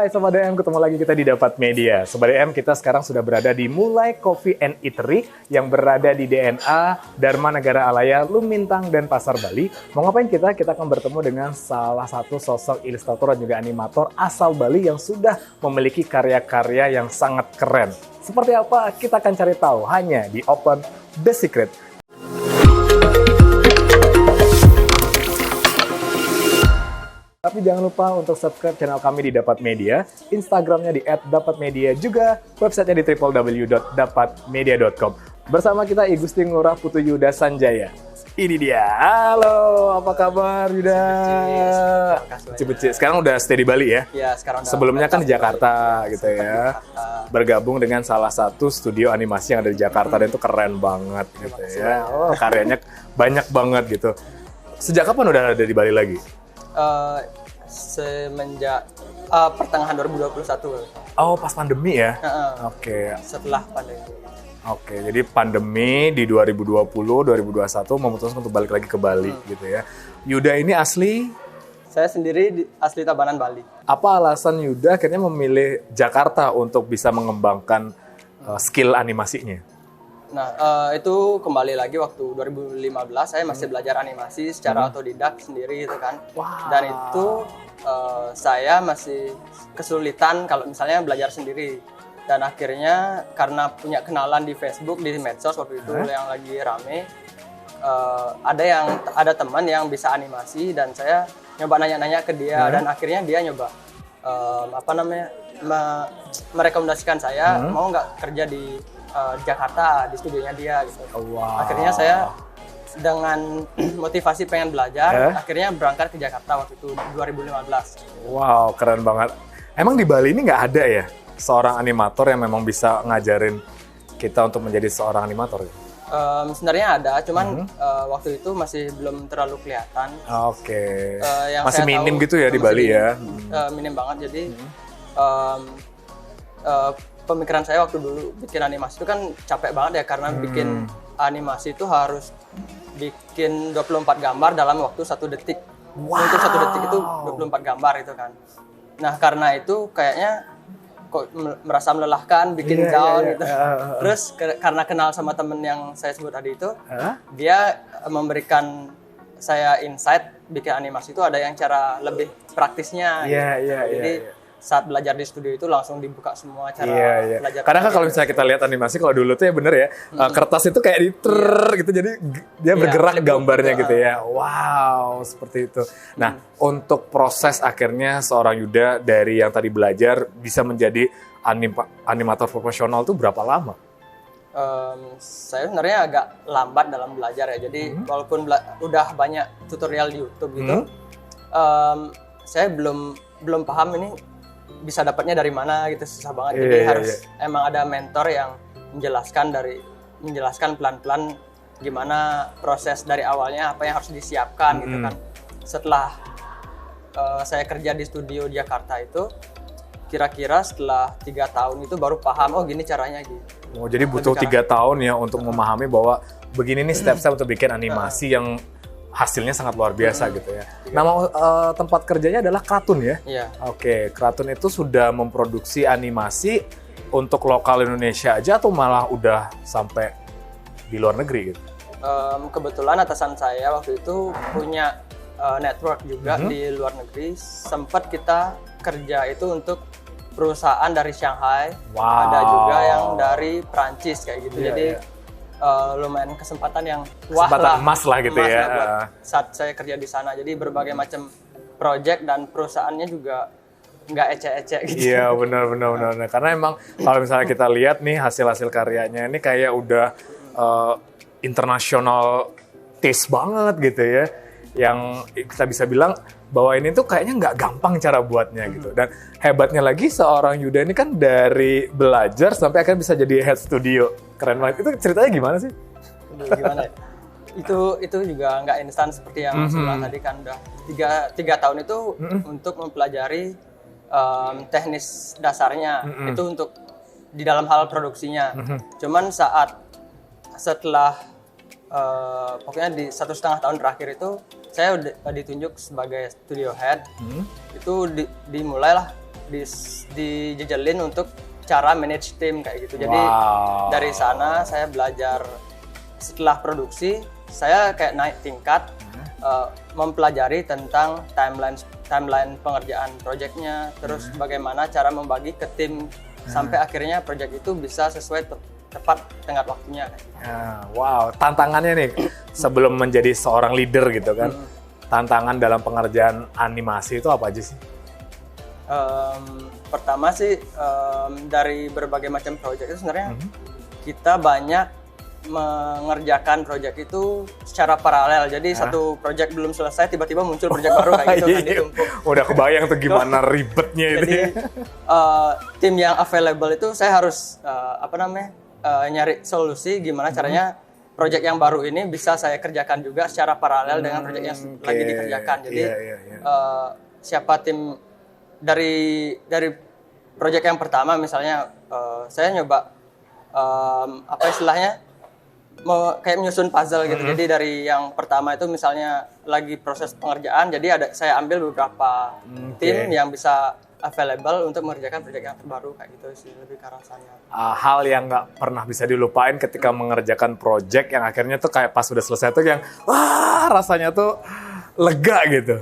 Hai Sobat DM, ketemu lagi kita di Dapat Media. Sobat DM, kita sekarang sudah berada di Mulai Coffee and Eatery yang berada di DNA, Dharma Negara Alaya, Lumintang, dan Pasar Bali. Mau ngapain kita? Kita akan bertemu dengan salah satu sosok ilustrator dan juga animator asal Bali yang sudah memiliki karya-karya yang sangat keren. Seperti apa? Kita akan cari tahu hanya di Open The Secret. Tapi jangan lupa untuk subscribe channel kami di Dapat Media, Instagramnya di @dapatmedia, juga websitenya di www.dapatmedia.com. Bersama kita I Gusti Ngurah Putu Yuda Sanjaya. Ini dia. Halo, apa kabar Yuda? Becik-becik. Sekarang udah stay di Bali ya? Iya, sekarang sebelumnya kan di Jakarta gitu ya. Bergabung dengan salah satu studio animasi yang ada di Jakarta dan itu keren banget gitu ya. Oh, karyanya banyak banget gitu. Sejak kapan udah ada di Bali lagi? Semenjak pertengahan 2021. Oh, pas pandemi ya? Oke. Setelah pandemi. Oke, jadi pandemi di 2020-2021 memutuskan untuk balik lagi ke Bali gitu ya. Yuda ini asli? Saya sendiri asli Tabanan, Bali. Apa alasan Yuda akhirnya memilih Jakarta untuk bisa mengembangkan skill animasinya? Nah, itu kembali lagi waktu 2015 saya masih belajar animasi secara otodidak sendiri gitu kan. Wow. Dan itu saya masih kesulitan kalau misalnya belajar sendiri. Dan akhirnya karena punya kenalan di Facebook, di medsos waktu itu yang lagi rame, ada teman yang bisa animasi dan saya nyoba nanya-nanya ke dia dan akhirnya dia nyoba merekomendasikan saya mau nggak kerja di Jakarta di studionya dia gitu. Wow. Akhirnya saya dengan motivasi pengen belajar, akhirnya berangkat ke Jakarta waktu itu 2015. Wow, keren banget. Emang di Bali ini nggak ada ya seorang animator yang memang bisa ngajarin kita untuk menjadi seorang animator? Sebenarnya ada, cuman waktu itu masih belum terlalu kelihatan. Oke. Masih minim gitu ya di Bali ya? Minim banget, jadi pemikiran saya waktu dulu bikin animasi itu kan capek banget ya, karena bikin animasi itu harus bikin 24 gambar dalam waktu 1 detik. Wow. Untuk 1 detik itu 24 gambar itu kan. Nah, karena itu kayaknya kok merasa melelahkan, bikin down gitu. Terus karena kenal sama temen yang saya sebut tadi itu, dia memberikan saya insight bikin animasi itu ada yang cara lebih praktisnya. Jadi saat belajar di studio itu langsung dibuka semua cara belajar. Karena kan kalau misalnya kita lihat animasi, kalau dulu tuh ya bener ya, kertas itu kayak gitu, jadi dia bergerak gambarnya gitu ya. Wow, seperti itu. Nah, untuk proses akhirnya seorang Yuda dari yang tadi belajar bisa menjadi animator profesional tuh berapa lama? Saya sebenarnya agak lambat dalam belajar ya. Jadi walaupun udah banyak tutorial di YouTube gitu, saya belum paham ini bisa dapatnya dari mana gitu, susah banget. Jadi emang ada mentor yang menjelaskan pelan-pelan gimana proses dari awalnya, apa yang harus disiapkan gitu kan. Setelah saya kerja di studio di Jakarta itu, kira-kira setelah 3 tahun itu baru paham, oh gini caranya gitu. Oh, jadi butuh 3 tahun ya untuk memahami bahwa begini nih step-step untuk bikin animasi yang hasilnya sangat luar biasa gitu ya. Nama tempat kerjanya adalah Kraton ya? Iya. Oke, Kraton itu sudah memproduksi animasi untuk lokal Indonesia aja atau malah udah sampai di luar negeri gitu? Kebetulan atasan saya waktu itu punya network juga di luar negeri. Sempat kita kerja itu untuk perusahaan dari Shanghai, ada juga yang dari Prancis kayak gitu. Jadi lumayan kesempatan yang emas lah gitu ya. Saat saya kerja di sana, jadi berbagai macam project dan perusahaannya juga nggak ecek-ecek gitu. Iya, benar. Karena emang kalau misalnya kita lihat nih hasil karyanya ini kayak udah international taste banget gitu ya. Yang kita bisa bilang bahwa ini tuh kayaknya nggak gampang cara buatnya gitu. Dan hebatnya lagi seorang Yuda ini kan dari belajar sampai akhirnya bisa jadi head studio. Keren banget. Itu ceritanya gimana sih? Gimana ya? Itu juga nggak instan seperti yang sebelah tadi kan. Udah 3 tahun itu untuk mempelajari teknis dasarnya. Itu untuk di dalam hal produksinya. Cuman setelah pokoknya di 1,5 tahun terakhir itu saya udah ditunjuk sebagai studio head. Itu dimulailah dijejelin untuk cara manage tim kayak gitu. Jadi dari sana saya belajar, setelah produksi saya kayak naik tingkat, mempelajari tentang timeline pengerjaan proyeknya, terus bagaimana cara membagi ke tim sampai akhirnya proyek itu bisa sesuai tepat tenggat waktunya. Wow, tantangannya nih sebelum menjadi seorang leader gitu kan, tantangan dalam pengerjaan animasi itu apa aja sih? Pertama sih dari berbagai macam proyek itu sebenarnya kita banyak mengerjakan proyek itu secara paralel. Jadi satu proyek belum selesai tiba-tiba muncul proyek baru kayak gitu kan ditumpuk. Udah kebayang tuh gimana ribetnya itu. Jadi tim yang available itu saya harus nyari solusi gimana caranya proyek yang baru ini bisa saya kerjakan juga secara paralel dengan proyek yang lagi dikerjakan. Jadi siapa tim dari proyek yang pertama misalnya saya nyoba kayak menyusun puzzle gitu. Jadi dari yang pertama itu misalnya lagi proses pengerjaan, jadi saya ambil beberapa tim yang bisa available untuk mengerjakan proyek yang terbaru kayak gitu sih, lebih ke arah sana. Hal yang nggak pernah bisa dilupain ketika mengerjakan proyek yang akhirnya tuh kayak pas udah selesai tuh yang rasanya tuh lega gitu.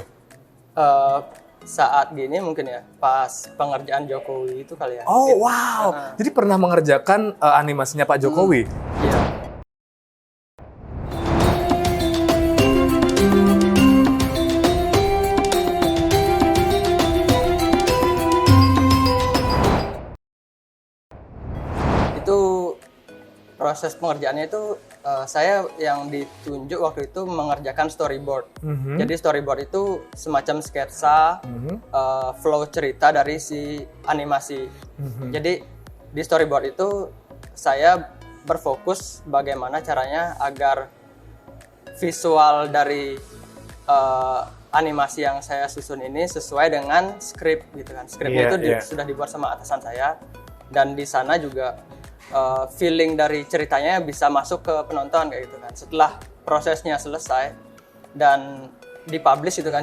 Saat gini mungkin ya, pas pengerjaan Jokowi itu kali ya. Oh wow, jadi pernah mengerjakan animasinya Pak Jokowi? Iya. Itu proses pengerjaannya itu saya yang ditunjuk waktu itu mengerjakan storyboard. Jadi storyboard itu semacam sketsa flow cerita dari si animasi. Jadi di storyboard itu saya berfokus bagaimana caranya agar visual dari animasi yang saya susun ini sesuai dengan skrip gitu kan. Skripnya itu sudah dibuat sama atasan saya, dan di sana juga feeling dari ceritanya bisa masuk ke penonton kayak gitu kan. Setelah prosesnya selesai dan dipublish itu kan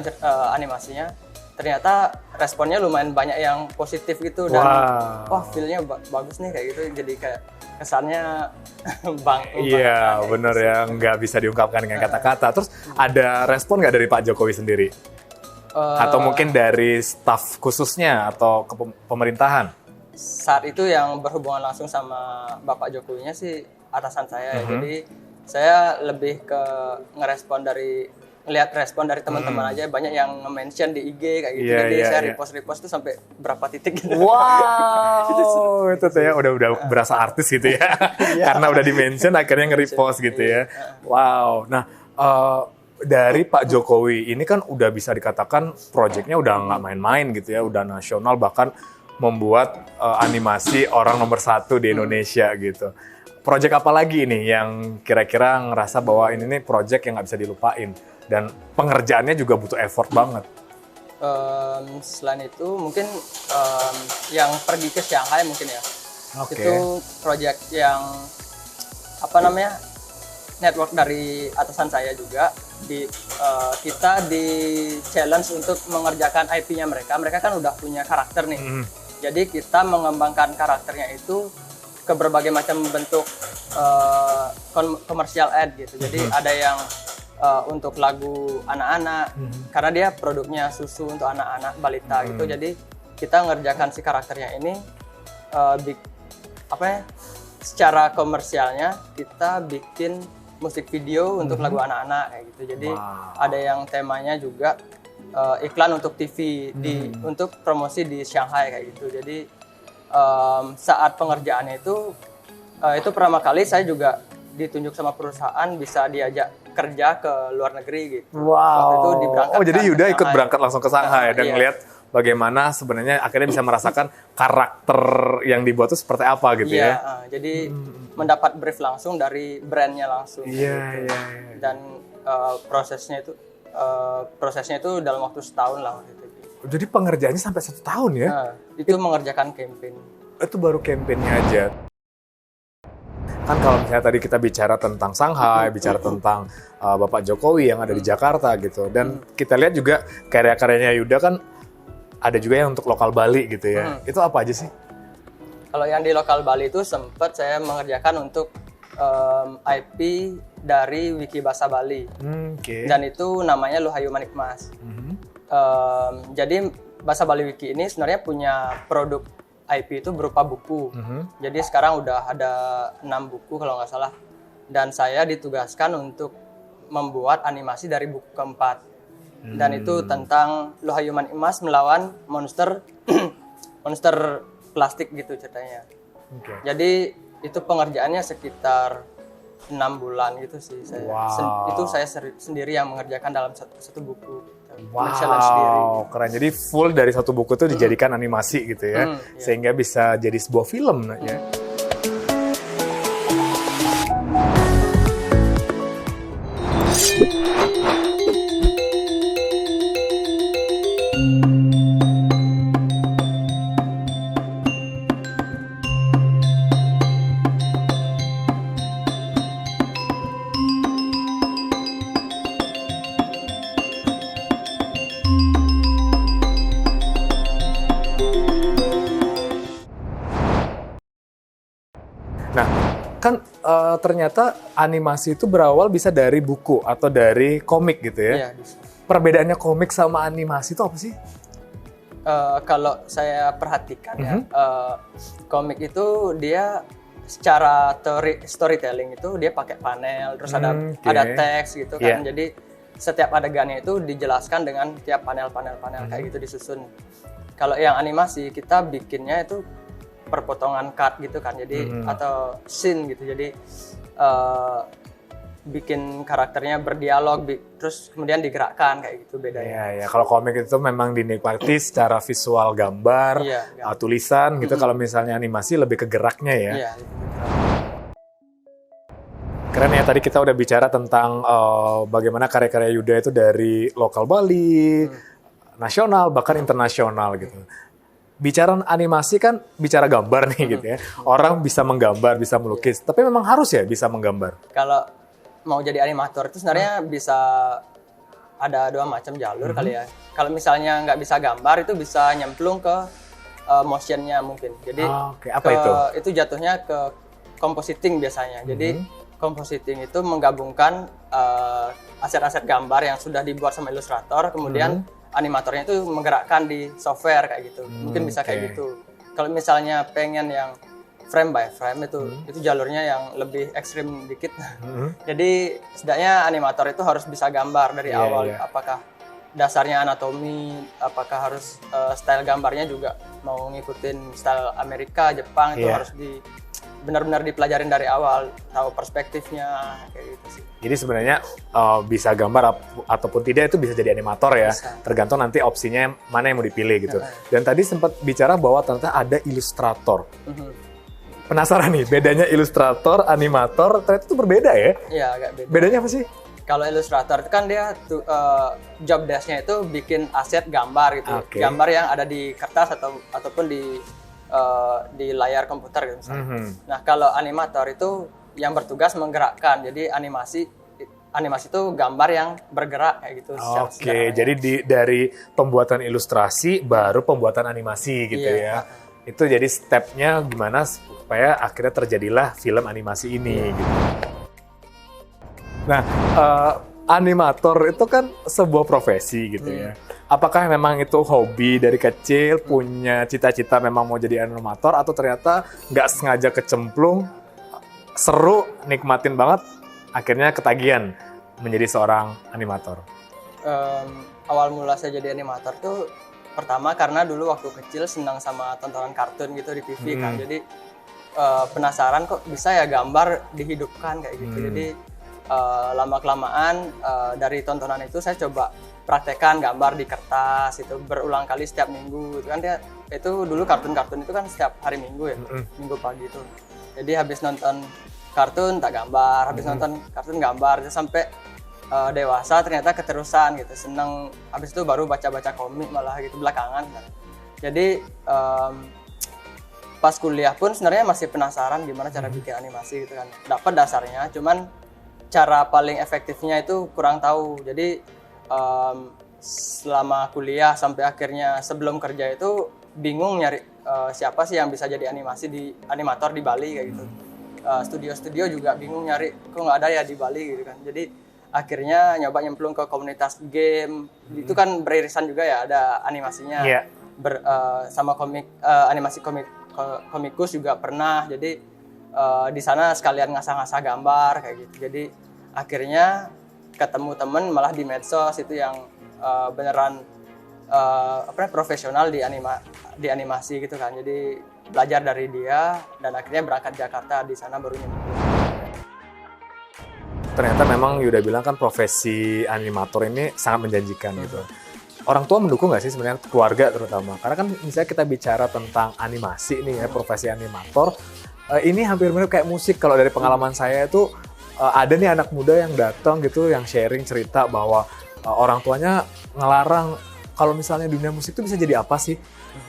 animasinya, ternyata responnya lumayan banyak yang positif gitu, dan feel-nya bagus nih kayak gitu. Jadi kayak kesannya Iya bener ya, nggak bisa diungkapkan dengan kata-kata. Terus ada respon nggak dari Pak Jokowi sendiri? Atau mungkin dari staf khususnya atau pemerintahan? Saat itu yang berhubungan langsung sama Bapak Jokowinya sih atasan saya. Jadi saya lebih ke ngelihat respon dari teman-teman aja. Banyak yang nge-mention di IG kayak gitu. Jadi saya repost tuh sampai berapa titik gitu. Wow, itu tuh ya udah berasa artis gitu ya. Karena udah di-mention akhirnya nge-repost gitu ya. Wow. Nah, dari Pak Jokowi ini kan udah bisa dikatakan proyeknya udah nggak main-main gitu ya, udah nasional, bahkan membuat animasi orang nomor 1 di Indonesia gitu. Proyek apa lagi nih yang kira-kira ngerasa bahwa ini nih proyek yang nggak bisa dilupain dan pengerjaannya juga butuh effort banget? Selain itu mungkin yang pergi ke Shanghai mungkin ya. Itu proyek yang network dari atasan saya juga. Kita di challenge untuk mengerjakan IP-nya mereka. Mereka kan udah punya karakter nih. Jadi kita mengembangkan karakternya itu ke berbagai macam bentuk komersial ad gitu. Jadi ada yang untuk lagu anak-anak, karena dia produknya susu untuk anak-anak balita gitu. Jadi kita ngerjakan si karakternya ini secara komersialnya kita bikin musik video untuk lagu anak-anak kayak gitu. Jadi ada yang temanya juga iklan untuk TV untuk promosi di Shanghai kayak gitu. Jadi saat pengerjaannya itu pertama kali saya juga ditunjuk sama perusahaan bisa diajak kerja ke luar negeri gitu. Waktu itu diberangkatkan. Jadi Yuda ikut berangkat langsung ke Shanghai dan ngelihat bagaimana sebenarnya akhirnya bisa merasakan karakter yang dibuat itu seperti apa gitu ya. Jadi mendapat brief langsung dari brandnya langsung. Dan prosesnya itu dalam waktu setahun lah waktu itu. Jadi pengerjaannya sampai 1 tahun ya? Itu mengerjakan campaign. Itu baru campaignnya aja. Kan kalau misalnya tadi kita bicara tentang Shanghai, bicara tentang Bapak Jokowi yang ada di Jakarta gitu. Dan kita lihat juga karya-karyanya Yuda kan ada juga yang untuk lokal Bali gitu ya. Itu apa aja sih? Kalau yang di lokal Bali itu sempat saya mengerjakan untuk IP dari Wikibasa Bali. Dan itu namanya Luhayu Manik Mas. Jadi Bahasa Bali Wiki ini sebenarnya punya produk IP itu berupa buku. Jadi sekarang udah ada 6 buku kalau nggak salah. Dan saya ditugaskan untuk membuat animasi dari buku keempat. Dan itu tentang Luhayu Manik Mas melawan monster monster plastik gitu ceritanya. Jadi itu pengerjaannya sekitar 6 bulan gitu sih saya. Itu saya sendiri yang mengerjakan dalam satu buku. Wow, keren. Jadi full dari satu buku itu dijadikan animasi gitu ya. Sehingga bisa jadi sebuah film ya. Nah, kan ternyata animasi itu berawal bisa dari buku atau dari komik gitu ya. Iya, Perbedaannya komik sama animasi itu apa sih? Kalau saya perhatikan ya, komik itu dia secara storytelling itu dia pakai panel, terus ada teks gitu kan. Jadi setiap adegannya itu dijelaskan dengan tiap panel kayak gitu disusun. Kalau yang animasi kita bikinnya itu perpotongan cut gitu kan, jadi atau scene gitu, jadi bikin karakternya berdialog, terus kemudian digerakkan kayak gitu bedanya. Ya, kalau komik itu memang dinikmati secara visual gambar, tulisan gitu. Kalau misalnya animasi lebih ke geraknya ya. Iya. Keren ya, tadi kita udah bicara tentang bagaimana karya-karya Yuda itu dari lokal Bali, nasional bahkan internasional gitu. Bicara animasi kan bicara gambar nih gitu ya. Orang bisa menggambar, bisa melukis, tapi memang harus ya bisa menggambar. Kalau mau jadi animator itu sebenarnya bisa ada 2 macam jalur kali ya. Kalau misalnya nggak bisa gambar itu bisa nyemplung ke motionnya mungkin. Jadi apa itu? Itu jatuhnya ke compositing biasanya. Jadi compositing itu menggabungkan aset-aset gambar yang sudah dibuat sama ilustrator, kemudian animatornya itu menggerakkan di software kayak gitu. Mungkin bisa kayak gitu. Kalau misalnya pengen yang frame by frame itu jalurnya yang lebih ekstrim dikit. Jadi setidaknya animator itu harus bisa gambar dari awal. Apakah dasarnya anatomi, apakah harus style gambarnya juga mau ngikutin style Amerika, Jepang, itu harus benar-benar dipelajarin dari awal, tahu perspektifnya kayak gitu sih. Jadi sebenarnya bisa gambar ataupun tidak itu bisa jadi animator ya, tergantung nanti opsinya mana yang mau dipilih gitu. Dan tadi sempat bicara bahwa ternyata ada ilustrator. Penasaran nih, bedanya ilustrator, animator, ternyata itu berbeda ya? Iya, agak beda. Bedanya apa sih? Kalau ilustrator itu kan dia job desk-nya itu bikin aset gambar gitu. Gambar yang ada di kertas ataupun di layar komputer gitu misalnya. Nah, kalau animator itu yang bertugas menggerakkan. Jadi animasi itu gambar yang bergerak kayak gitu. Jadi dari pembuatan ilustrasi baru pembuatan animasi gitu ya. Itu jadi stepnya gimana supaya akhirnya terjadilah film animasi ini gitu. Nah, animator itu kan sebuah profesi gitu ya. Apakah memang itu hobi dari kecil, punya cita-cita memang mau jadi animator, atau ternyata nggak sengaja kecemplung, seru, nikmatin banget, akhirnya ketagihan menjadi seorang animator? Awal mula saya jadi animator tuh pertama karena dulu waktu kecil senang sama tontonan kartun gitu di TV kan. Jadi penasaran kok bisa ya gambar dihidupkan kayak gitu. Jadi lama-kelamaan dari tontonan itu saya coba praktekkan gambar di kertas itu berulang kali setiap minggu itu kan. Itu dulu kartun-kartun itu kan setiap hari Minggu ya, Minggu pagi itu. Jadi habis nonton kartun tak gambar, habis nonton kartun gambar, sampai dewasa ternyata keterusan gitu, seneng. Habis itu baru baca-baca komik malah gitu belakangan. Jadi pas kuliah pun sebenarnya masih penasaran gimana cara bikin animasi gitu kan. Dapat dasarnya, cuman cara paling efektifnya itu kurang tahu. Jadi selama kuliah sampai akhirnya sebelum kerja itu bingung nyari siapa sih yang bisa jadi animator di Bali kayak gitu. Studio-studio juga bingung nyari, kok nggak ada ya di Bali gitu kan. Jadi akhirnya nyoba nyemplung ke komunitas game. Itu kan beririsan juga ya, ada animasinya. Sama animasi komikus juga pernah. Jadi di sana sekalian ngasah-ngasah gambar kayak gitu. Jadi akhirnya ketemu temen malah di medsos itu yang beneran profesional di animasi gitu kan. Jadi belajar dari dia dan akhirnya berangkat Jakarta, di sana baru nyemplung. Ternyata memang Yuda bilang kan profesi animator ini sangat menjanjikan gitu. Orang tua mendukung nggak sih sebenarnya, keluarga terutama? Karena kan misalnya kita bicara tentang animasi nih ya, profesi animator, ini hampir mirip kayak musik. Kalau dari pengalaman saya itu ada nih anak muda yang datang gitu, yang sharing cerita bahwa orang tuanya ngelarang kalau misalnya dunia musik itu bisa jadi apa sih?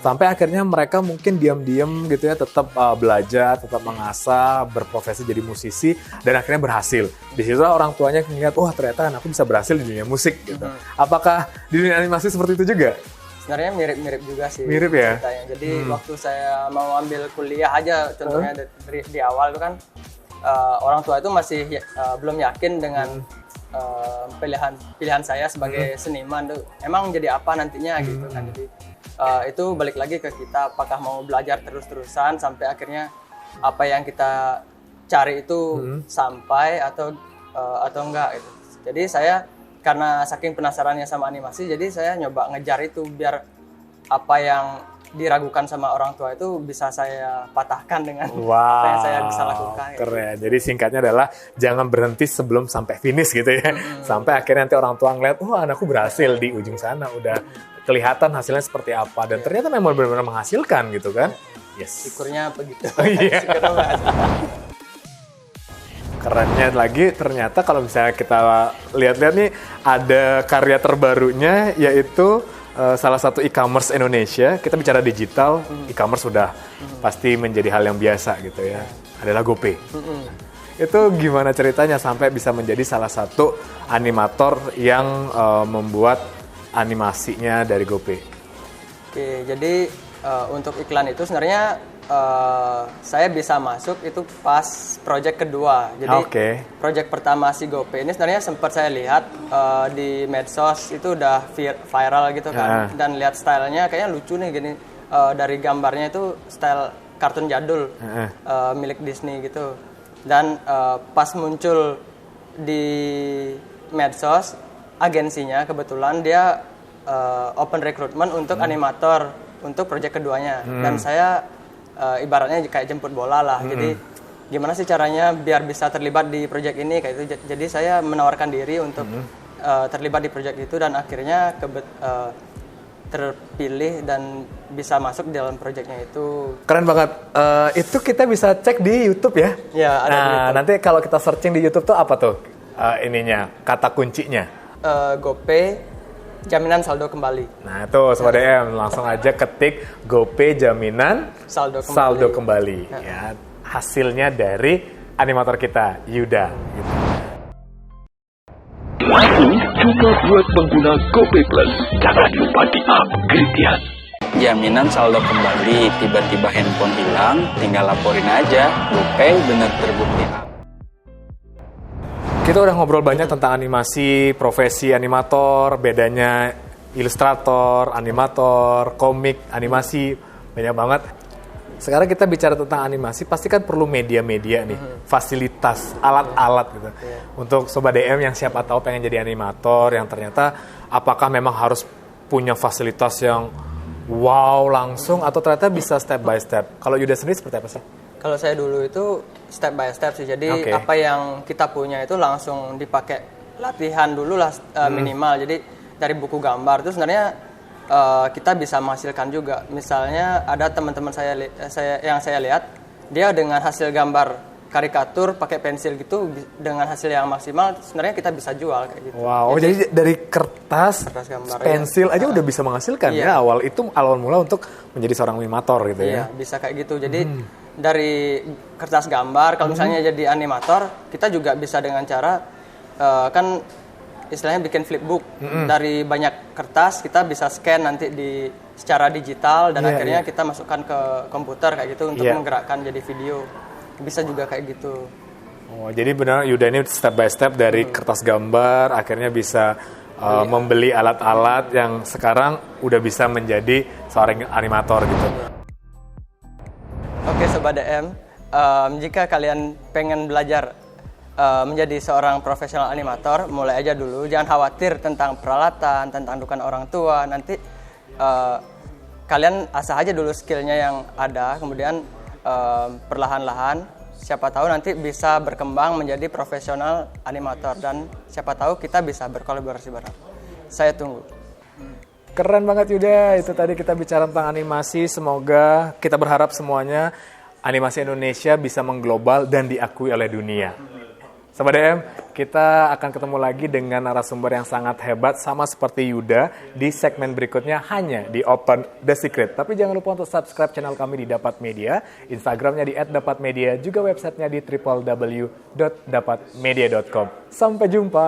Sampai akhirnya mereka mungkin diam-diam gitu ya, tetap belajar, tetap mengasah, berprofesi jadi musisi, dan akhirnya berhasil. Di situ orang tuanya ngeliat, wah ternyata anakku bisa berhasil di dunia musik gitu. Apakah di dunia animasi seperti itu juga? Sebenarnya mirip-mirip juga sih. Mirip ya? Ceritanya. Jadi waktu saya mau ambil kuliah aja, contohnya di awal itu kan, orang tua itu masih belum yakin dengan pilihan saya sebagai seniman tuh emang jadi apa nantinya gitu kan. Jadi itu balik lagi ke kita, apakah mau belajar terus-terusan sampai akhirnya apa yang kita cari itu sampai atau enggak gitu. Jadi saya karena saking penasarannya sama animasi, jadi saya nyoba ngejar itu biar apa yang diragukan sama orang tua itu bisa saya patahkan dengan apa yang saya bisa lakukan. Keren. Jadi singkatnya adalah jangan berhenti sebelum sampai finish gitu ya. Sampai akhirnya nanti orang tua ngeliat, wah anakku berhasil di ujung sana, udah kelihatan hasilnya seperti apa. Dan ternyata memang benar-benar menghasilkan gitu kan. Yes. Syukurnya begitu. Kerennya lagi ternyata kalau misalnya kita lihat-lihat nih ada karya terbarunya, yaitu salah satu e-commerce Indonesia. Kita bicara digital, e-commerce sudah pasti menjadi hal yang biasa gitu ya. Adalah GoPay. Itu gimana ceritanya sampai bisa menjadi salah satu animator yang membuat animasinya dari GoPay? Oke, jadi untuk iklan itu sebenarnya saya bisa masuk itu pas project kedua. Jadi project pertama si GoPay ini sebenarnya sempat saya lihat di medsos itu udah viral gitu kan. Dan lihat stylenya kayaknya lucu nih gini. Dari gambarnya itu style kartun jadul milik Disney gitu. Dan pas muncul di medsos, agensinya kebetulan dia open recruitment untuk animator untuk project keduanya. Dan saya ibaratnya kayak jemput bola lah. Jadi gimana sih caranya biar bisa terlibat di project ini kayak itu. Jadi saya menawarkan diri untuk terlibat di project itu dan akhirnya terpilih dan bisa masuk di dalam projectnya itu. Keren banget. Itu kita bisa cek di YouTube ya? Ya, ada di YouTube. Nanti kalau kita searching di YouTube tuh apa tuh kata kuncinya? GoPay jaminan saldo kembali. Nah itu Sobat DM, langsung aja ketik GoPay jaminan saldo kembali. Ya, hasilnya dari animator kita, Yuda. Gitu. Cuma buat pengguna GoPay Plus. Jangan lupa di-upgrade ya. Jaminan saldo kembali, tiba-tiba handphone hilang, tinggal laporin aja. GoPay benar terbukti. Kita udah ngobrol banyak tentang animasi, profesi animator, bedanya ilustrator, animator, komik, animasi, banyak banget. Sekarang kita bicara tentang animasi, pasti kan perlu media-media nih, fasilitas, alat-alat gitu. Untuk Sobat DM yang siapa tahu pengen jadi animator, yang ternyata apakah memang harus punya fasilitas yang wow langsung, atau ternyata bisa step by step. Kalau Yuda sendiri seperti apa sih? Kalau saya dulu itu step by step sih. Jadi apa yang kita punya itu langsung dipakai latihan dulu lah minimal. Jadi dari buku gambar itu sebenarnya kita bisa menghasilkan juga. Misalnya ada teman-teman yang saya lihat, dia dengan hasil gambar karikatur pakai pensil gitu dengan hasil yang maksimal, sebenarnya kita bisa jual kayak gitu. Wow, jadi dari kertas gambar, pensil aja udah bisa menghasilkan ya. Awal mula untuk menjadi seorang animator gitu ya. Iya, bisa kayak gitu. Jadi dari kertas gambar, kalau misalnya jadi animator, kita juga bisa dengan cara kan istilahnya bikin flipbook dari banyak kertas, kita bisa scan nanti secara digital dan akhirnya kita masukkan ke komputer kayak gitu untuk menggerakkan jadi video. Bisa juga kayak gitu. Oh, jadi benar Yuda ini step by step dari kertas gambar akhirnya bisa membeli alat-alat yang sekarang udah bisa menjadi seorang animator gitu. Oke Sobat DM, jika kalian pengen belajar menjadi seorang profesional animator, mulai aja dulu. Jangan khawatir tentang peralatan, tentang dukungan orang tua. Nanti kalian asah aja dulu skillnya yang ada, kemudian perlahan-lahan siapa tahu nanti bisa berkembang menjadi profesional animator dan siapa tahu kita bisa berkolaborasi bareng. Saya tunggu. Keren banget Yuda, itu tadi kita bicara tentang animasi. Semoga kita berharap semuanya animasi Indonesia bisa mengglobal dan diakui oleh dunia. Sobat DM, kita akan ketemu lagi dengan narasumber yang sangat hebat sama seperti Yuda di segmen berikutnya hanya di Open The Secret. Tapi jangan lupa untuk subscribe channel kami di Dapat Media, Instagramnya di @dapatmedia, juga websitenya di www.dapatmedia.com. Sampai jumpa.